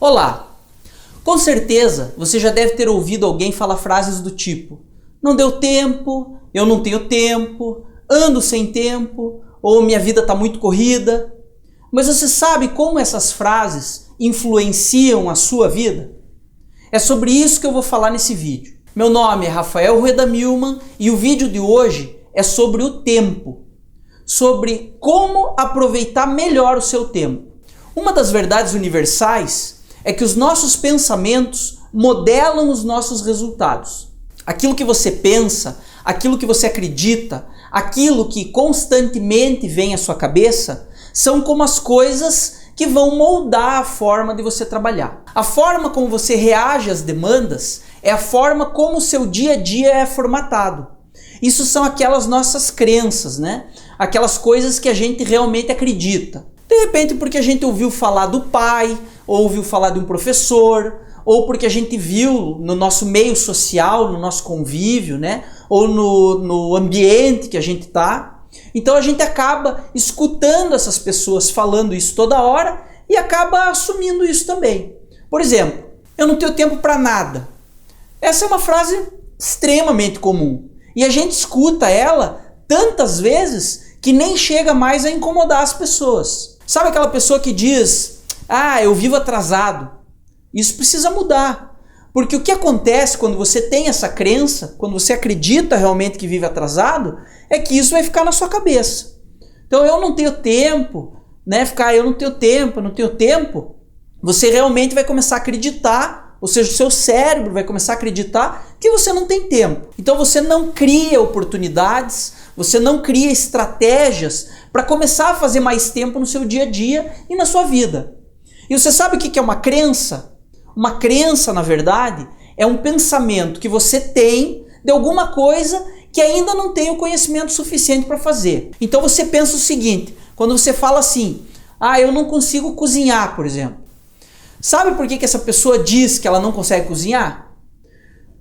Olá! Com certeza você já deve ter ouvido alguém falar frases do tipo: não deu tempo, eu não tenho tempo, ando sem tempo, ou minha vida está muito corrida. Mas você sabe como essas frases influenciam a sua vida? É sobre isso que eu vou falar nesse vídeo. Meu nome é Rafael Rueda Milman e o vídeo de hoje é sobre o tempo, sobre como aproveitar melhor o seu tempo. Uma das verdades universais é que os nossos pensamentos modelam os nossos resultados. Aquilo que você pensa, aquilo que você acredita, aquilo que constantemente vem à sua cabeça, são como as coisas que vão moldar a forma de você trabalhar. A forma como você reage às demandas é a forma como o seu dia a dia é formatado. Isso são aquelas nossas crenças, né? Aquelas coisas que a gente realmente acredita. De repente porque a gente ouviu falar do pai, ou ouviu falar de um professor, ou porque a gente viu no nosso meio social, no nosso convívio, né? Ou no ambiente que a gente está. Então a gente acaba escutando essas pessoas falando isso toda hora e acaba assumindo isso também. Por exemplo, eu não tenho tempo para nada. Essa é uma frase extremamente comum. E a gente escuta ela tantas vezes que nem chega mais a incomodar as pessoas. Sabe aquela pessoa que diz: ah, eu vivo atrasado? Isso precisa mudar. Porque o que acontece quando você tem essa crença, quando você acredita realmente que vive atrasado, é que isso vai ficar na sua cabeça. Então eu não tenho tempo, né? Eu não tenho tempo. Você realmente vai começar a acreditar, ou seja, o seu cérebro vai começar a acreditar que você não tem tempo. Então você não cria oportunidades, você não cria estratégias para começar a fazer mais tempo no seu dia a dia e na sua vida. E você sabe o que é uma crença? Uma crença, na verdade, é um pensamento que você tem de alguma coisa que ainda não tem o conhecimento suficiente para fazer. Então você pensa o seguinte, quando você fala assim: ah, eu não consigo cozinhar, por exemplo. Sabe por que essa pessoa diz que ela não consegue cozinhar?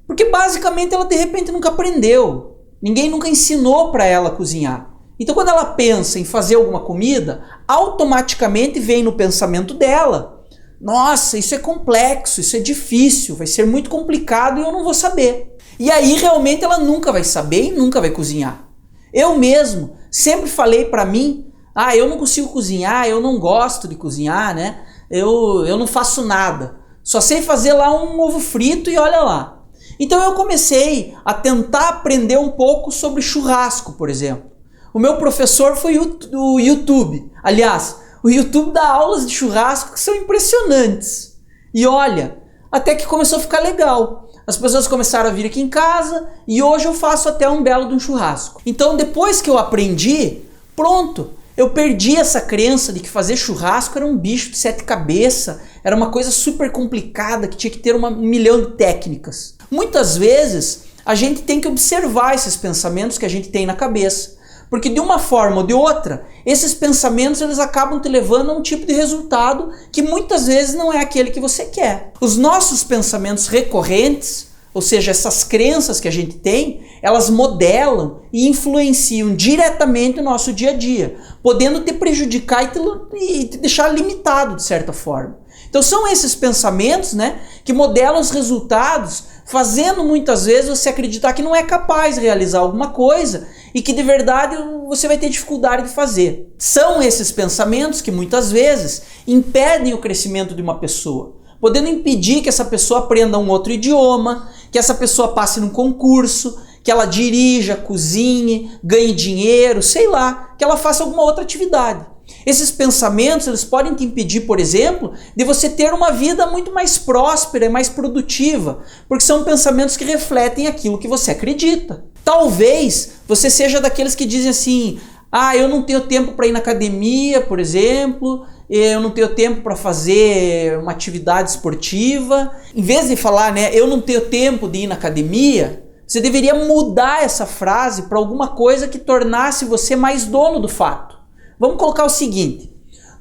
Porque basicamente ela de repente nunca aprendeu. Ninguém nunca ensinou para ela cozinhar. Então quando ela pensa em fazer alguma comida, automaticamente vem no pensamento dela: nossa, isso é complexo, isso é difícil, vai ser muito complicado e eu não vou saber. E aí realmente ela nunca vai saber e nunca vai cozinhar. Eu mesmo sempre falei para mim: ah, eu não consigo cozinhar, eu não gosto de cozinhar, né? Eu não faço nada, só sei fazer lá um ovo frito e olha lá. Então eu comecei a tentar aprender um pouco sobre churrasco, por exemplo. O meu professor foi o YouTube. Aliás, o YouTube dá aulas de churrasco que são impressionantes. E olha, até que começou a ficar legal. As pessoas começaram a vir aqui em casa e hoje eu faço até um belo de um churrasco. Então depois que eu aprendi, pronto, eu perdi essa crença de que fazer churrasco era um bicho de 7 cabeças, era uma coisa super complicada que tinha que ter 1 milhão de técnicas. Muitas vezes a gente tem que observar esses pensamentos que a gente tem na cabeça. Porque de uma forma ou de outra, esses pensamentos eles acabam te levando a um tipo de resultado que muitas vezes não é aquele que você quer. Os nossos pensamentos recorrentes, ou seja, essas crenças que a gente tem, elas modelam e influenciam diretamente o nosso dia a dia, podendo te prejudicar e te deixar limitado de certa forma. Então são esses pensamentos, né, que modelam os resultados, fazendo muitas vezes você acreditar que não é capaz de realizar alguma coisa e que de verdade você vai ter dificuldade de fazer. São esses pensamentos que muitas vezes impedem o crescimento de uma pessoa, podendo impedir que essa pessoa aprenda um outro idioma, que essa pessoa passe num concurso, que ela dirija, cozinhe, ganhe dinheiro, sei lá, que ela faça alguma outra atividade. Esses pensamentos eles podem te impedir, por exemplo, de você ter uma vida muito mais próspera e mais produtiva, porque são pensamentos que refletem aquilo que você acredita. Talvez você seja daqueles que dizem assim: ah, eu não tenho tempo para ir na academia, por exemplo, eu não tenho tempo para fazer uma atividade esportiva. Em vez de falar, né, eu não tenho tempo de ir na academia, você deveria mudar essa frase para alguma coisa que tornasse você mais dono do fato. Vamos colocar o seguinte: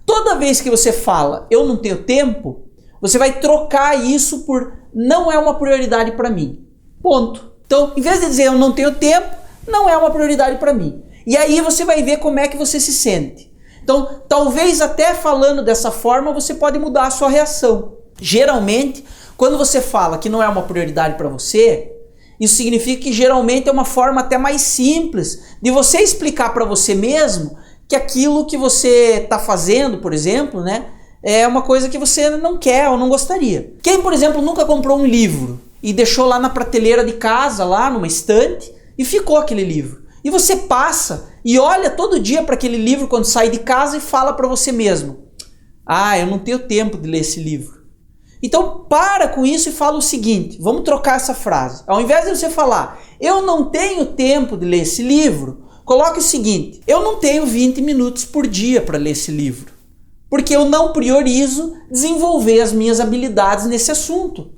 toda vez que você fala eu não tenho tempo, você vai trocar isso por não é uma prioridade para mim. Ponto. Então, em vez de dizer eu não tenho tempo, não é uma prioridade para mim. E aí você vai ver como é que você se sente. Então, talvez até falando dessa forma, você pode mudar a sua reação. Geralmente, quando você fala que não é uma prioridade para você, isso significa que geralmente é uma forma até mais simples de você explicar para você mesmo que aquilo que você está fazendo, por exemplo, né, é uma coisa que você não quer ou não gostaria. Quem, por exemplo, nunca comprou um livro e deixou lá na prateleira de casa, lá numa estante, e ficou aquele livro. E você passa e olha todo dia para aquele livro quando sai de casa e fala para você mesmo: ah, eu não tenho tempo de ler esse livro. Então para com isso e fala o seguinte, vamos trocar essa frase. Ao invés de você falar, eu não tenho tempo de ler esse livro, coloque o seguinte, eu não tenho 20 minutos por dia para ler esse livro, porque eu não priorizo desenvolver as minhas habilidades nesse assunto.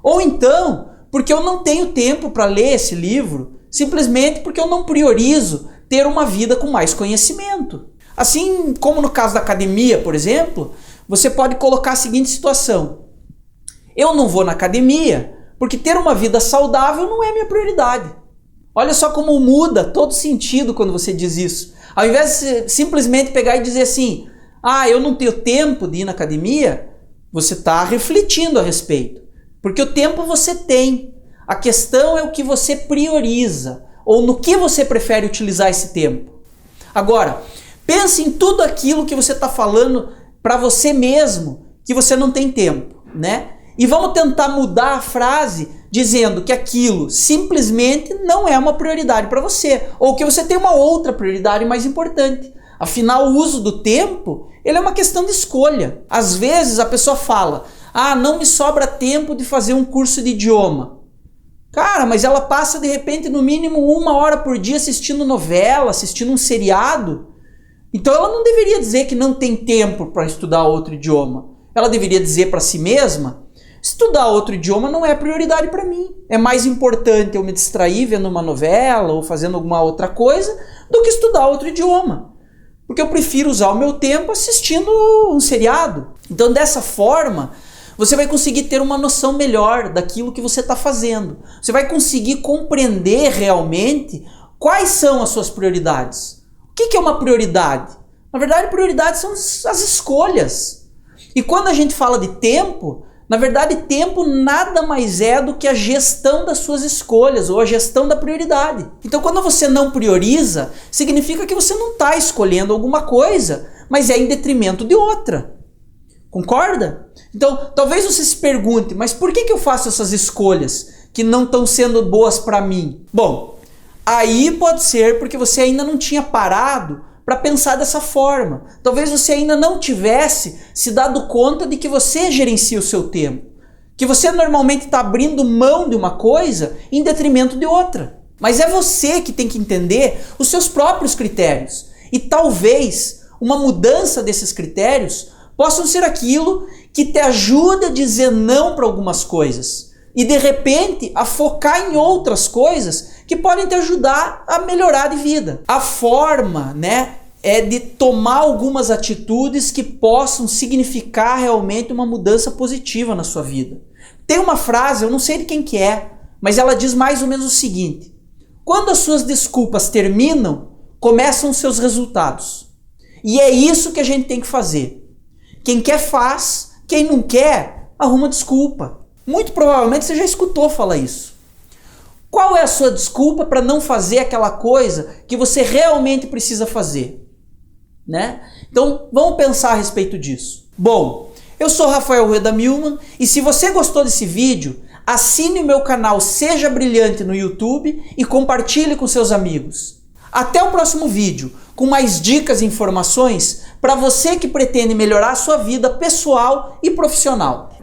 Ou então, porque eu não tenho tempo para ler esse livro, simplesmente porque eu não priorizo ter uma vida com mais conhecimento. Assim como no caso da academia, por exemplo, você pode colocar a seguinte situação: eu não vou na academia porque ter uma vida saudável não é minha prioridade. Olha só como muda todo sentido quando você diz isso. Ao invés de simplesmente pegar e dizer assim, ah, eu não tenho tempo de ir na academia, você está refletindo a respeito. Porque o tempo você tem. A questão é o que você prioriza, ou no que você prefere utilizar esse tempo. Agora, pense em tudo aquilo que você está falando para você mesmo, que você não tem tempo, né? E vamos tentar mudar a frase dizendo que aquilo simplesmente não é uma prioridade para você, ou que você tem uma outra prioridade mais importante. Afinal, o uso do tempo, ele é uma questão de escolha. Às vezes a pessoa fala, ah, não me sobra tempo de fazer um curso de idioma. Cara, mas ela passa de repente no mínimo 1 hora por dia assistindo novela, assistindo um seriado. Então ela não deveria dizer que não tem tempo para estudar outro idioma. Ela deveria dizer para si mesma, estudar outro idioma não é prioridade para mim. É mais importante eu me distrair vendo uma novela ou fazendo alguma outra coisa do que estudar outro idioma. Porque eu prefiro usar o meu tempo assistindo um seriado. Então dessa forma, você vai conseguir ter uma noção melhor daquilo que você está fazendo. Você vai conseguir compreender realmente quais são as suas prioridades. O que é uma prioridade? Na verdade, prioridades são as escolhas. E quando a gente fala de tempo, na verdade, tempo nada mais é do que a gestão das suas escolhas ou a gestão da prioridade. Então, quando você não prioriza, significa que você não está escolhendo alguma coisa, mas é em detrimento de outra. Concorda? Então, talvez você se pergunte, mas por que eu faço essas escolhas que não estão sendo boas para mim? Bom, aí pode ser porque você ainda não tinha parado para pensar dessa forma. Talvez você ainda não tivesse se dado conta de que você gerencia o seu tempo. Que você normalmente está abrindo mão de uma coisa em detrimento de outra. Mas é você que tem que entender os seus próprios critérios. E talvez uma mudança desses critérios possam ser aquilo que te ajuda a dizer não para algumas coisas. E de repente a focar em outras coisas que podem te ajudar a melhorar de vida. A forma, é de tomar algumas atitudes que possam significar realmente uma mudança positiva na sua vida. Tem uma frase, eu não sei de quem que é, mas ela diz mais ou menos o seguinte: quando as suas desculpas terminam, começam os seus resultados. E é isso que a gente tem que fazer. Quem quer faz, quem não quer, arruma desculpa. Muito provavelmente você já escutou falar isso. Qual é a sua desculpa para não fazer aquela coisa que você realmente precisa fazer? Então, vamos pensar a respeito disso. Bom, eu sou Rafael Rueda Milman e se você gostou desse vídeo, assine o meu canal Seja Brilhante no YouTube e compartilhe com seus amigos. Até o próximo vídeo, com mais dicas e informações para você que pretende melhorar a sua vida pessoal e profissional.